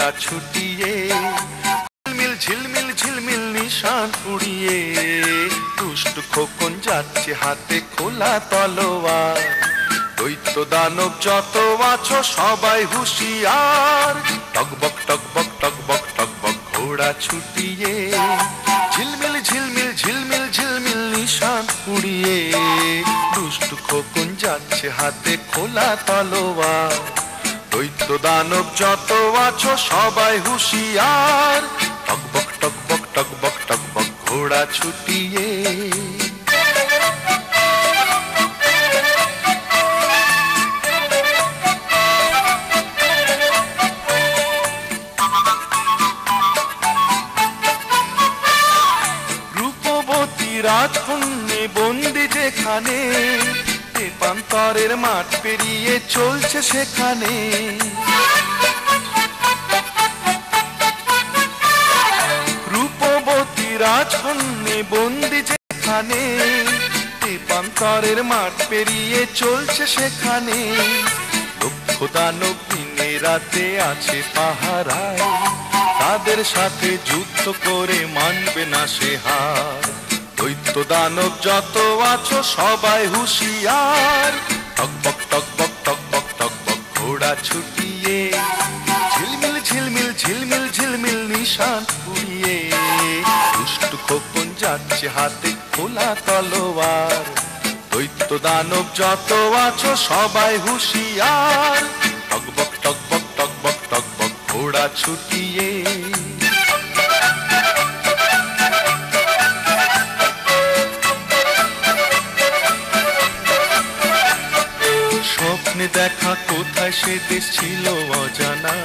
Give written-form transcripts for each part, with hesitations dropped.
ঘোড়া ছুটিয়ে, ঝিলমিল ঝিলমিল ঝিলমিল নিশান উড়িয়ে, দুষ্ট খোকন যাচ্ছে হাতে খোলা তলোয়ার। দৈত্য দানব যত আছো সবাই হুঁশিয়ার, টকবক টকবক টকবক টকবক ঘোড়া ছুটিয়ে, ঝিলমিল ঝিলমিল ঝিলমিল ঝিলমিল নিশান উড়িয়ে, দুষ্ট খোকন যাচ্ছে হাতে খোলা তলোয়ার। দৈত্য দানব যত আছো সবাই হুঁশিয়ার, টকবক টকবক টকবক টকবক ঘোড়া ছুটিয়ে। রাজকন্যে বন্দি যেখানে, তেপান্তরের মাঠ পেরিয়ে চলছে সেখানে। রূপবতী রাজকন্যে বন্দি যেখানে, তেপান্তরের মাঠ পেরিয়ে চলছে সেখানে। লক্ষ দানব দিনে রাতে আছে পাহারায়, তাদের সাথে যুদ্ধ করে মানবে না সে হার। দৈত্য দানব যত আছো সবাই হুঁশিয়ার, টকবক টকবক টকবক টকবক ঘোড়া ছুটিয়ে, ঝিলমিল ঝিলমিল ঝিলমিল ঝিলমিল নিশান উড়িয়ে, দুষ্ট খোকন যাচ্ছে হাতে খোলা তলোয়ার। দৈত্য দানব যত আছো সবাই হুঁশিয়ার, টকবক টকবক টকবক টকবক ঘোড়া ছুটিয়ে। স্বপ্নে দেখা কোথায় সে দেশ ছিল অজানা,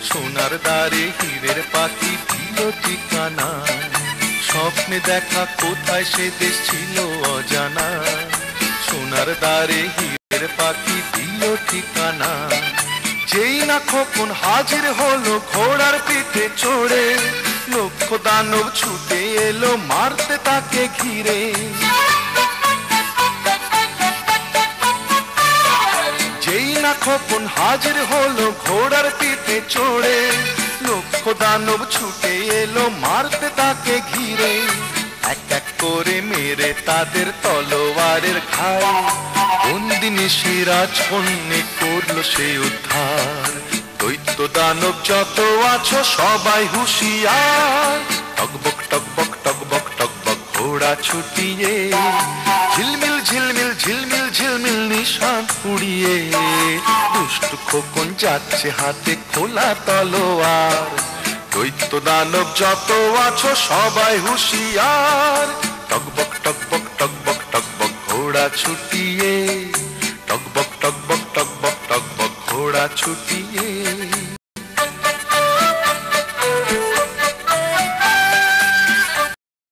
সোনার দ্বারে হীরের পাখি দিল ঠিকানা। স্বপ্নে দেখা কোথায় সে দেশ ছিল অজানা, সোনার দ্বারে হীরের পাখি দিল ঠিকানা। যেই না খোকন হাজির হলো ঘোড়ার পিঠে চড়ে, লক্ষ দানব ছুটে এলো মারতে তাকে ঘিরে। খোকন হাজির হলো ঘোড়ার পিঠে চড়ে, লক্ষ দানব ছুটে এলো মারতে তাকে ঘিরে। এক এক করে মেরে তাদের তলোয়ারের ঘাই, বন্দিনী সে রাজকন্যে করলো সে উদ্ধার। দৈত্য দানব যত আছো সবাই হুঁশিয়ার, টকবক টকবক টকবক টকবক ঘোড়া ছুটিয়ে, ঝিলমিল ঝিলমিল ঝিলমিল ঝিলমিল নিশান উড়িয়ে, দুষ্ট খোকন যাচ্ছে হাতে খোলা তলোয়ার। দৈত্য দানব যত আছো সবাই হুঁশিয়ার, টকবক টকবক টকবক টকবক ঘোড়া ছুটিয়ে, টকবক টকবক টকবক টকবক ঘোড়া ছুটিয়ে।